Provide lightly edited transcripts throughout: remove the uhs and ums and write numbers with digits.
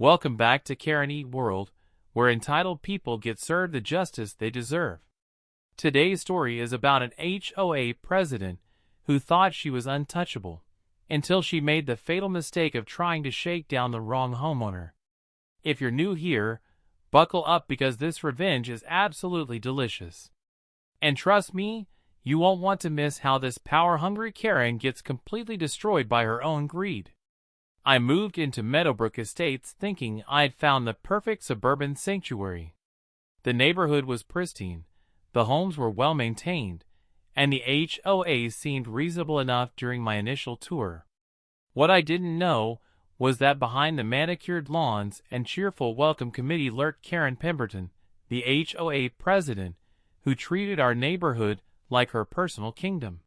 Welcome back to Karen E. World, where entitled people get served the justice they deserve. Today's story is about an H.O.A. president who thought she was untouchable, until she made the fatal mistake of trying to shake down the wrong homeowner. If you're new here, buckle up because this revenge is absolutely delicious. And trust me, you won't want to miss how this power-hungry Karen gets completely destroyed by her own greed. I moved into Meadowbrook Estates thinking I'd found the perfect suburban sanctuary. The neighborhood was pristine, the homes were well maintained, and the H.O.A. seemed reasonable enough during my initial tour. What I didn't know was that behind the manicured lawns and cheerful welcome committee lurked Karen Pemberton, the H.O.A. president, who treated our neighborhood like her personal kingdom.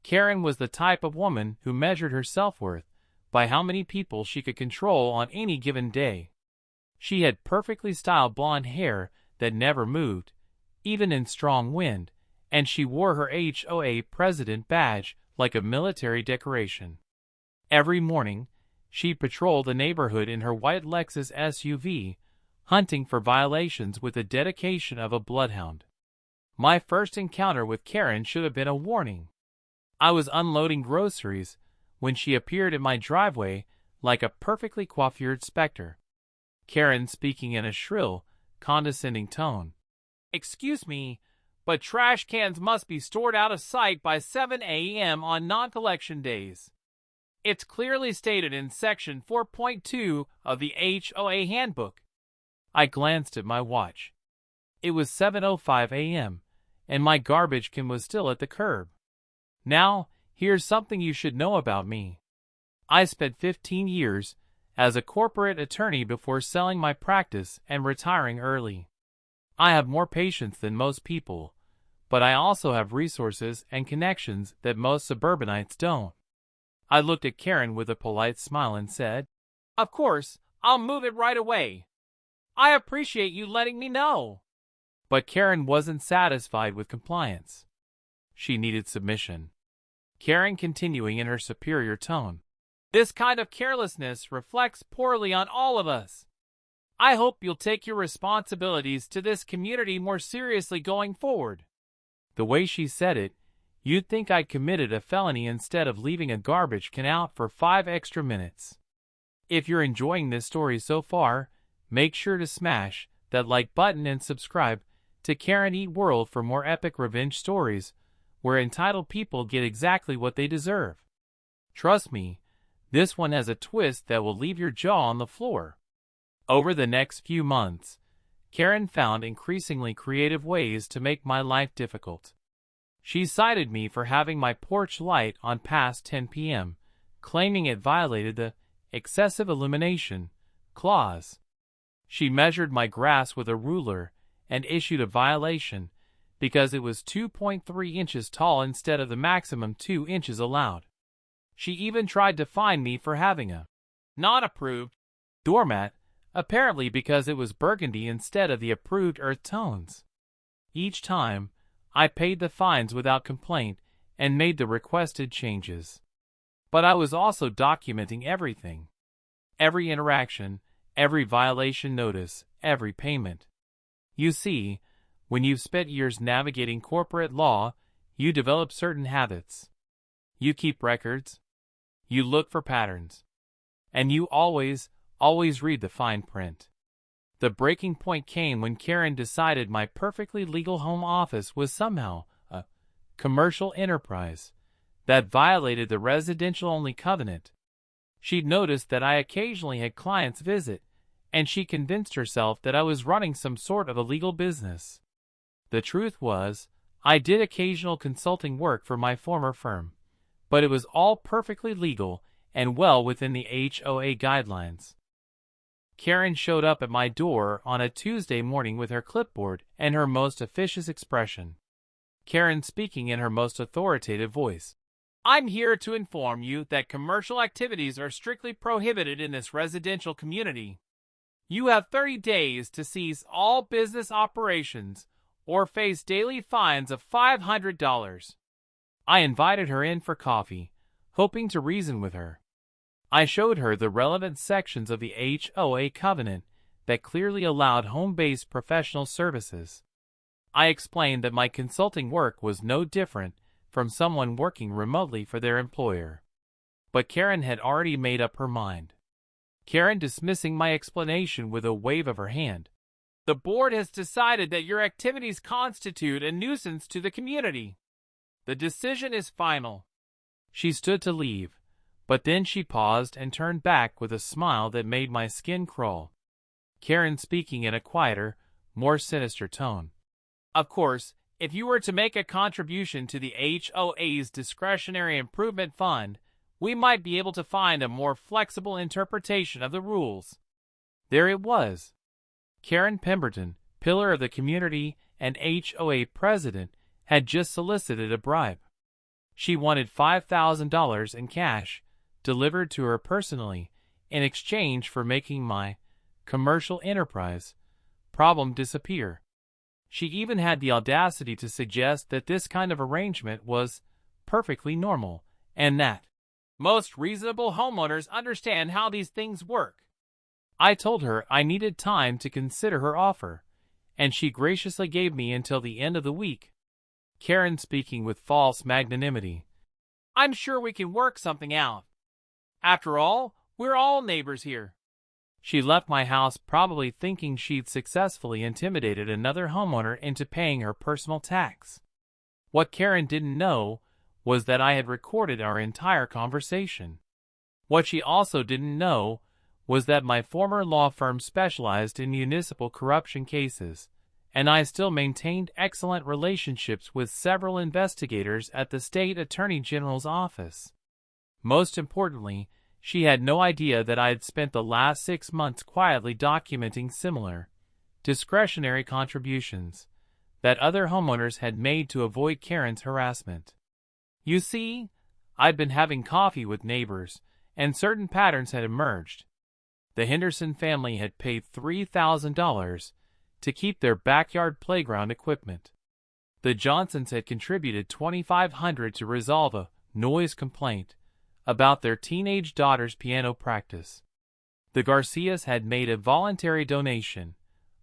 Karen was the type of woman who measured her self-worth by how many people she could control on any given day. She had perfectly styled blonde hair that never moved, even in strong wind, and she wore her H.O.A. president badge like a military decoration. Every morning, she patrolled the neighborhood in her white Lexus SUV, hunting for violations with the dedication of a bloodhound. My first encounter with Karen should have been a warning. I was unloading groceries when she appeared in my driveway like a perfectly coiffured specter. Karen speaking in a shrill, condescending tone. "Excuse me, but trash cans must be stored out of sight by 7 a.m. on non-collection days. It's clearly stated in Section 4.2 of the H.O.A. Handbook." I glanced at my watch. It was 7:05 a.m., and my garbage can was still at the curb. Now, here's something you should know about me. I spent 15 years as a corporate attorney before selling my practice and retiring early. I have more patience than most people, but I also have resources and connections that most suburbanites don't. I looked at Karen with a polite smile and said, "Of course, I'll move it right away. I appreciate you letting me know." But Karen wasn't satisfied with compliance. She needed submission. Karen continuing in her superior tone. "This kind of carelessness reflects poorly on all of us. I hope you'll take your responsibilities to this community more seriously going forward." The way she said it, you'd think I'd committed a felony instead of leaving a garbage can out for 5 extra minutes. If you're enjoying this story so far, make sure to smash that like button and subscribe to Karen E. World for more epic revenge stories where entitled people get exactly what they deserve. Trust me, this one has a twist that will leave your jaw on the floor. Over the next few months, Karen found increasingly creative ways to make my life difficult. She cited me for having my porch light on past 10 p.m., claiming it violated the excessive illumination clause. She measured my grass with a ruler and issued a violation because it was 2.3 inches tall instead of the maximum 2 inches allowed. She even tried to fine me for having a not approved doormat, apparently because it was burgundy instead of the approved earth tones. Each time, I paid the fines without complaint and made the requested changes. But I was also documenting everything. Every interaction, every violation notice, every payment. You see, when you've spent years navigating corporate law, you develop certain habits. You keep records. You look for patterns. And you always read the fine print. The breaking point came when Karen decided my perfectly legal home office was somehow a commercial enterprise that violated the residential-only covenant. She'd noticed that I occasionally had clients visit, and she convinced herself that I was running some sort of a legal business. The truth was, I did occasional consulting work for my former firm, but it was all perfectly legal and well within the H.O.A. guidelines. Karen showed up at my door on a Tuesday morning with her clipboard and her most officious expression. Karen speaking in her most authoritative voice. "I'm here to inform you that commercial activities are strictly prohibited in this residential community. You have 30 days to cease all business operations or face daily fines of $500. I invited her in for coffee, hoping to reason with her. I showed her the relevant sections of the H.O.A. covenant that clearly allowed home-based professional services. I explained that my consulting work was no different from someone working remotely for their employer. But Karen had already made up her mind. Karen dismissing my explanation with a wave of her hand. The board has decided that your activities constitute a nuisance to the community. The decision is final. She stood to leave, but then she paused and turned back with a smile that made my skin crawl. Karen speaking in a quieter, more sinister tone. Of course, if you were to make a contribution to the H.O.A.'s discretionary improvement fund, we might be able to find a more flexible interpretation of the rules. There it was. Karen Pemberton, pillar of the community and H.O.A. president, had just solicited a bribe. She wanted $5,000 in cash, delivered to her personally, in exchange for making my commercial enterprise problem disappear. She even had the audacity to suggest that this kind of arrangement was perfectly normal, and that most reasonable homeowners understand how these things work. I told her I needed time to consider her offer, and she graciously gave me until the end of the week. Karen speaking with false magnanimity. I'm sure we can work something out. After all, we're all neighbors here. She left my house probably thinking she'd successfully intimidated another homeowner into paying her personal tax. What Karen didn't know was that I had recorded our entire conversation. What she also didn't know was that my former law firm specialized in municipal corruption cases, and I still maintained excellent relationships with several investigators at the state attorney general's office. Most importantly, she had no idea that I had spent the last 6 months quietly documenting similar, discretionary contributions that other homeowners had made to avoid Karen's harassment. You see, I'd been having coffee with neighbors, and certain patterns had emerged. The Henderson family had paid $3,000 to keep their backyard playground equipment. The Johnsons had contributed $2,500 to resolve a noise complaint about their teenage daughter's piano practice. The Garcias had made a voluntary donation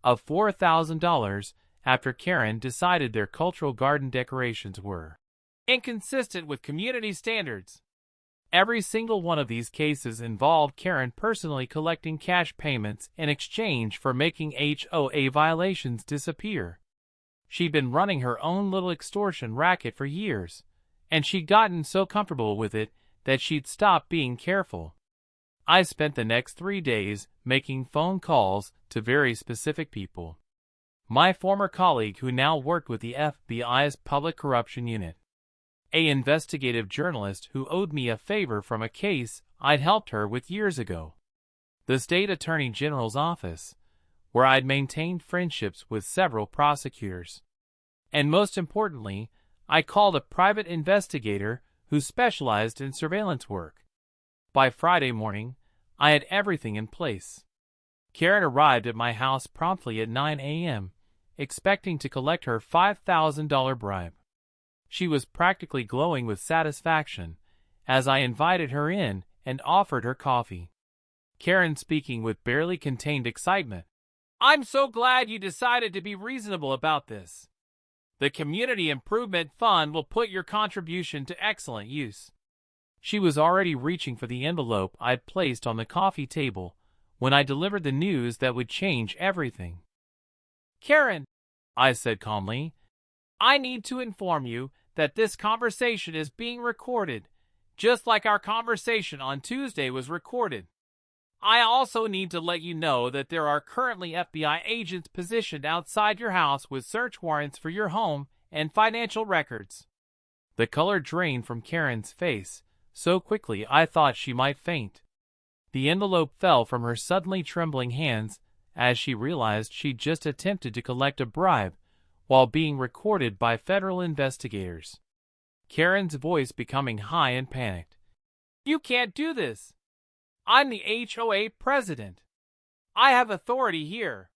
of $4,000 after Karen decided their cultural garden decorations were inconsistent with community standards. Every single one of these cases involved Karen personally collecting cash payments in exchange for making H.O.A. violations disappear. She'd been running her own little extortion racket for years, and she'd gotten so comfortable with it that she'd stopped being careful. I spent the next 3 days making phone calls to very specific people. My former colleague who now worked with the FBI's Public Corruption Unit. An investigative journalist who owed me a favor from a case I'd helped her with years ago. The state attorney general's office, where I'd maintained friendships with several prosecutors. And most importantly, I called a private investigator who specialized in surveillance work. By Friday morning, I had everything in place. Karen arrived at my house promptly at 9 a.m., expecting to collect her $5,000 bribe. She was practically glowing with satisfaction as I invited her in and offered her coffee. Karen speaking with barely contained excitement. I'm so glad you decided to be reasonable about this. The Community Improvement Fund will put your contribution to excellent use. She was already reaching for the envelope I'd placed on the coffee table when I delivered the news that would change everything. Karen, I said calmly, I need to inform you that this conversation is being recorded, just like our conversation on Tuesday was recorded. I also need to let you know that there are currently FBI agents positioned outside your house with search warrants for your home and financial records. The color drained from Karen's face so quickly I thought she might faint. The envelope fell from her suddenly trembling hands as she realized she'd just attempted to collect a bribe while being recorded by federal investigators. Karen's voice becoming high and panicked. You can't do this. I'm the H.O.A. president. I have authority here.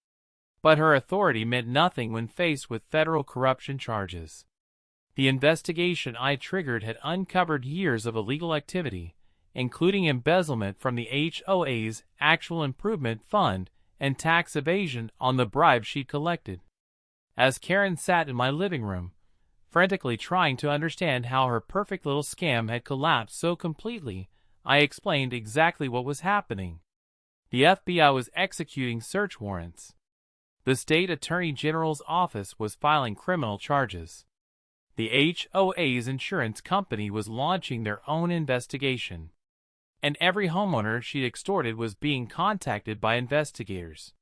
But her authority meant nothing when faced with federal corruption charges. The investigation I triggered had uncovered years of illegal activity, including embezzlement from the H.O.A.'s actual improvement fund and tax evasion on the bribe she collected. As Karen sat in my living room, frantically trying to understand how her perfect little scam had collapsed so completely, I explained exactly what was happening. The FBI was executing search warrants. The state attorney general's office was filing criminal charges. The H.O.A.'s insurance company was launching their own investigation. And every homeowner she'd extorted was being contacted by investigators.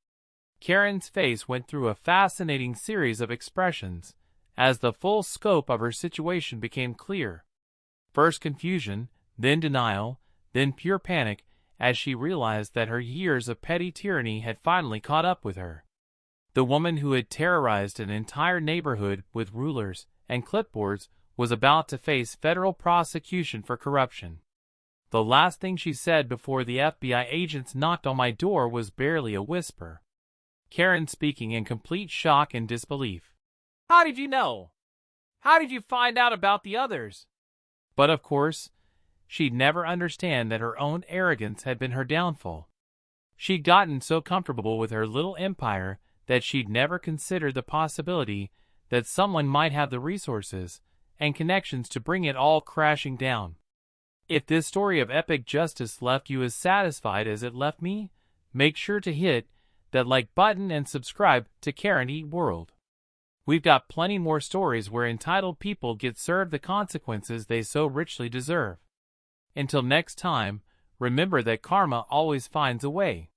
Karen's face went through a fascinating series of expressions as the full scope of her situation became clear. First confusion, then denial, then pure panic as she realized that her years of petty tyranny had finally caught up with her. The woman who had terrorized an entire neighborhood with rulers and clipboards was about to face federal prosecution for corruption. The last thing she said before the FBI agents knocked on my door was barely a whisper. Karen speaking in complete shock and disbelief. "How did you know? How did you find out about the others?" But of course, she'd never understand that her own arrogance had been her downfall. She'd gotten so comfortable with her little empire that she'd never considered the possibility that someone might have the resources and connections to bring it all crashing down. If this story of epic justice left you as satisfied as it left me, make sure to hit that like button and subscribe to Karen E. World. We've got plenty more stories where entitled people get served the consequences they so richly deserve. Until next time, remember that karma always finds a way.